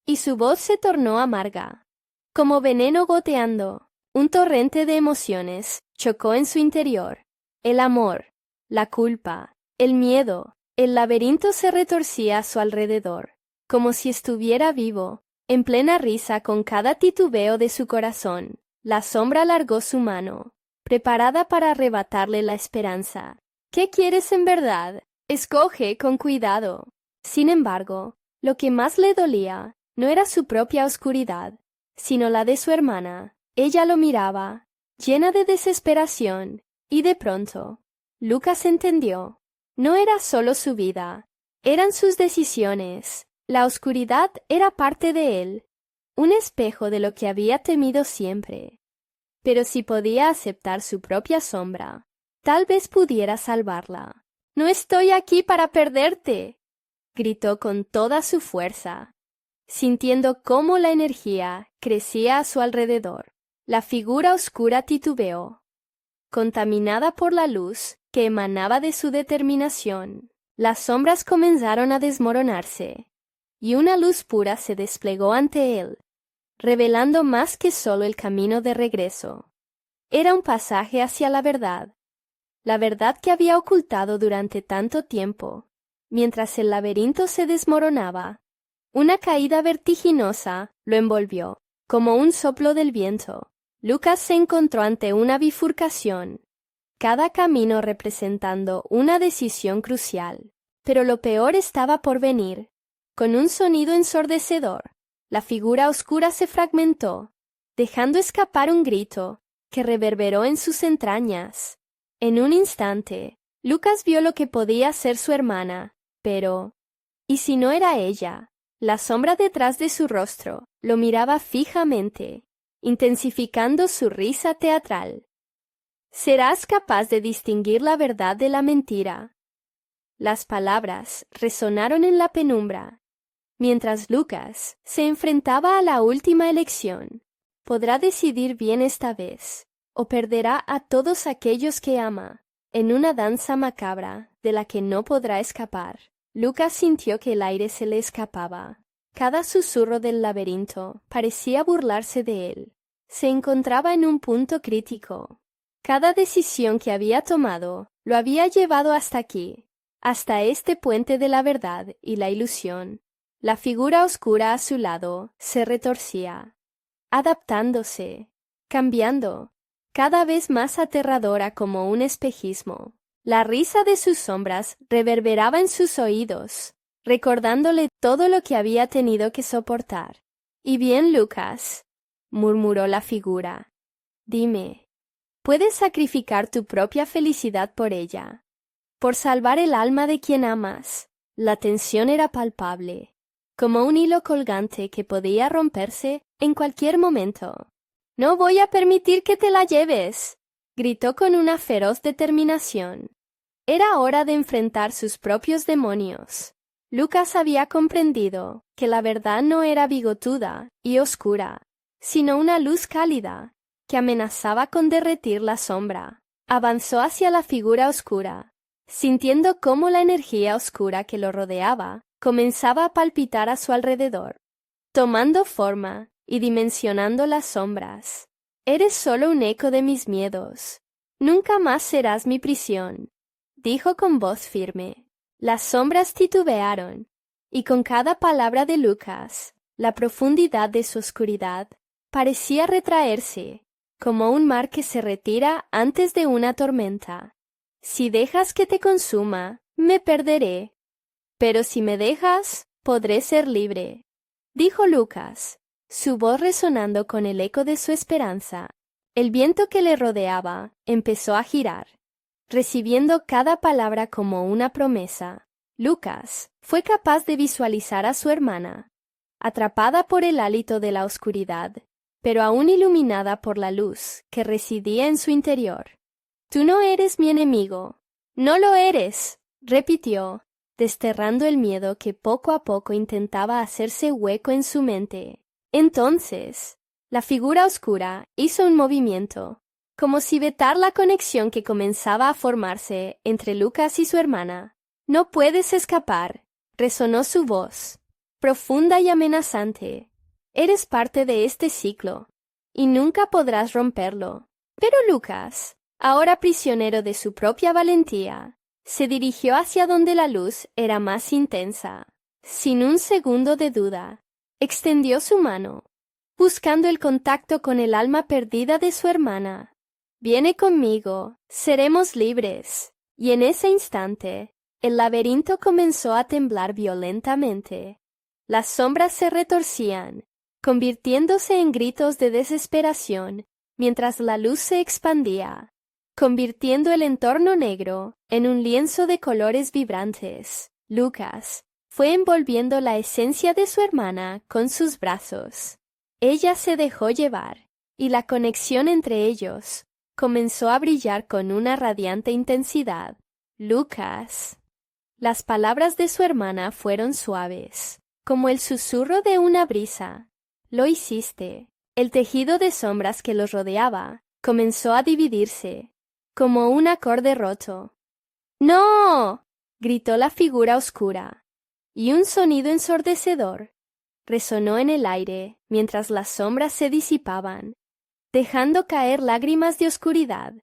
y su voz se tornó amarga, como veneno goteando. Un torrente de emociones chocó en su interior. El amor, la culpa, el miedo, el laberinto se retorcía a su alrededor, como si estuviera vivo, en plena risa con cada titubeo de su corazón. La sombra alargó su mano, preparada para arrebatarle la esperanza. «¿Qué quieres en verdad? Escoge con cuidado». Sin embargo, lo que más le dolía no era su propia oscuridad, sino la de su hermana. Ella lo miraba, llena de desesperación, y de pronto, Lucas entendió. No era solo su vida, eran sus decisiones. La oscuridad era parte de él, un espejo de lo que había temido siempre. Pero si podía aceptar su propia sombra, tal vez pudiera salvarla. «No estoy aquí para perderte», gritó con toda su fuerza, sintiendo cómo la energía crecía a su alrededor. La figura oscura titubeó, contaminada por la luz que emanaba de su determinación. Las sombras comenzaron a desmoronarse, y una luz pura se desplegó ante él, revelando más que solo el camino de regreso. Era un pasaje hacia la verdad que había ocultado durante tanto tiempo. Mientras el laberinto se desmoronaba, una caída vertiginosa lo envolvió, como un soplo del viento. Lucas se encontró ante una bifurcación, cada camino representando una decisión crucial. Pero lo peor estaba por venir. Con un sonido ensordecedor, la figura oscura se fragmentó, dejando escapar un grito que reverberó en sus entrañas. En un instante, Lucas vio lo que podía ser su hermana, pero ¿y si no era ella? La sombra detrás de su rostro lo miraba fijamente, intensificando su risa teatral. «Serás capaz de distinguir la verdad de la mentira». Las palabras resonaron en la penumbra. Mientras Lucas se enfrentaba a la última elección, ¿podrá decidir bien esta vez, o perderá a todos aquellos que ama, en una danza macabra de la que no podrá escapar? Lucas sintió que el aire se le escapaba. Cada susurro del laberinto parecía burlarse de él. Se encontraba en un punto crítico. Cada decisión que había tomado lo había llevado hasta aquí, hasta este puente de la verdad y la ilusión. La figura oscura a su lado se retorcía, adaptándose, cambiando, cada vez más aterradora como un espejismo. La risa de sus sombras reverberaba en sus oídos, recordándole todo lo que había tenido que soportar. «Y bien, Lucas», murmuró la figura, «dime, ¿puedes sacrificar tu propia felicidad por ella? Por salvar el alma de quien amas». La tensión era palpable, como un hilo colgante que podía romperse en cualquier momento. «No voy a permitir que te la lleves», gritó con una feroz determinación. Era hora de enfrentar sus propios demonios. Lucas había comprendido que la verdad no era bigotuda y oscura, sino una luz cálida que amenazaba con derretir la sombra. Avanzó hacia la figura oscura, sintiendo cómo la energía oscura que lo rodeaba comenzaba a palpitar a su alrededor, tomando forma y dimensionando las sombras. «Eres solo un eco de mis miedos. Nunca más serás mi prisión», dijo con voz firme. Las sombras titubearon, y con cada palabra de Lucas, la profundidad de su oscuridad parecía retraerse, como un mar que se retira antes de una tormenta. «Si dejas que te consuma, me perderé. Pero si me dejas, podré ser libre», dijo Lucas, su voz resonando con el eco de su esperanza. El viento que le rodeaba empezó a girar, recibiendo cada palabra como una promesa. Lucas fue capaz de visualizar a su hermana, atrapada por el hálito de la oscuridad, pero aún iluminada por la luz que residía en su interior. «Tú no eres mi enemigo. No lo eres», repitió, desterrando el miedo que poco a poco intentaba hacerse hueco en su mente. Entonces, la figura oscura hizo un movimiento, como si vetar la conexión que comenzaba a formarse entre Lucas y su hermana. «No puedes escapar», resonó su voz, profunda y amenazante. «Eres parte de este ciclo, y nunca podrás romperlo». Pero Lucas, ahora prisionero de su propia valentía, se dirigió hacia donde la luz era más intensa. Sin un segundo de duda, extendió su mano, buscando el contacto con el alma perdida de su hermana. «Viene conmigo, seremos libres». Y en ese instante, el laberinto comenzó a temblar violentamente. Las sombras se retorcían, convirtiéndose en gritos de desesperación, mientras la luz se expandía, convirtiendo el entorno negro en un lienzo de colores vibrantes. Lucas fue envolviendo la esencia de su hermana con sus brazos. Ella se dejó llevar, y la conexión entre ellos comenzó a brillar con una radiante intensidad. «Lucas». Las palabras de su hermana fueron suaves, como el susurro de una brisa. «Lo hiciste». El tejido de sombras que los rodeaba comenzó a dividirse, como un acorde roto. «¡No!», gritó la figura oscura, y un sonido ensordecedor resonó en el aire mientras las sombras se disipaban, dejando caer lágrimas de oscuridad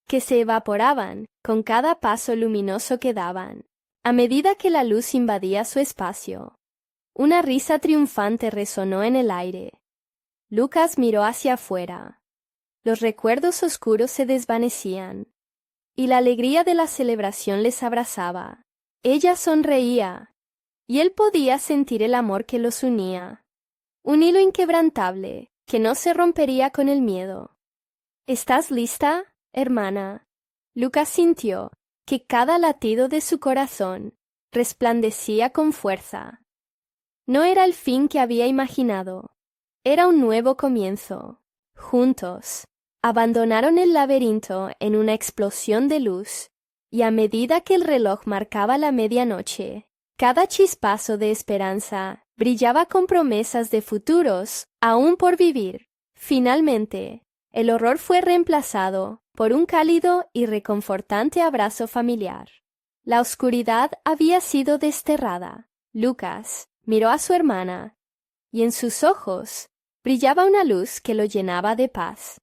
que se evaporaban con cada paso luminoso que daban. A medida que la luz invadía su espacio, una risa triunfante resonó en el aire. Lucas miró hacia afuera. Los recuerdos oscuros se desvanecían, y la alegría de la celebración les abrazaba. Ella sonreía, y él podía sentir el amor que los unía, un hilo inquebrantable que no se rompería con el miedo. «¿Estás lista, hermana?» Lucas sintió que cada latido de su corazón resplandecía con fuerza. No era el fin que había imaginado, era un nuevo comienzo. Juntos, abandonaron el laberinto en una explosión de luz, y a medida que el reloj marcaba la medianoche, cada chispazo de esperanza brillaba con promesas de futuros aún por vivir. Finalmente, el horror fue reemplazado por un cálido y reconfortante abrazo familiar. La oscuridad había sido desterrada. Lucas miró a su hermana, y en sus ojos brillaba una luz que lo llenaba de paz.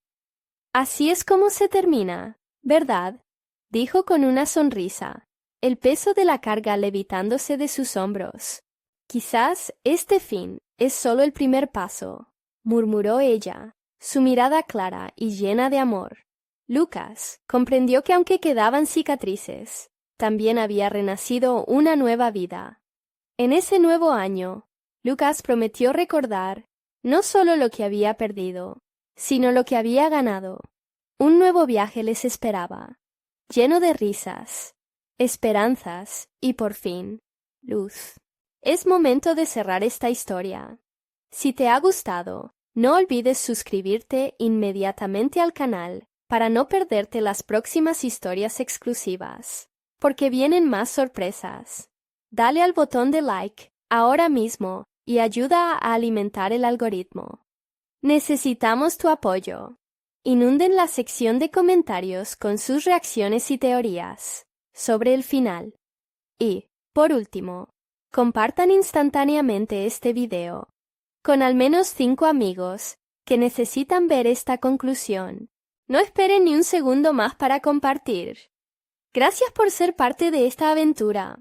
«Así es como se termina, ¿verdad?», dijo con una sonrisa, el peso de la carga levitándose de sus hombros. «Quizás este fin es solo el primer paso», murmuró ella, su mirada clara y llena de amor. Lucas comprendió que aunque quedaban cicatrices, también había renacido una nueva vida. En ese nuevo año, Lucas prometió recordar no solo lo que había perdido, sino lo que había ganado. Un nuevo viaje les esperaba, lleno de risas, esperanzas y, por fin, luz. Es momento de cerrar esta historia. Si te ha gustado, no olvides suscribirte inmediatamente al canal para no perderte las próximas historias exclusivas. porque vienen más sorpresas. Dale al botón de like ahora mismo y ayuda a alimentar el algoritmo. Necesitamos tu apoyo. Inunden la sección de comentarios con sus reacciones y teorías sobre el final. Y, por último, compartan instantáneamente este video con al menos 5 amigos que necesitan ver esta conclusión. No esperen ni un segundo más para compartir. Gracias por ser parte de esta aventura.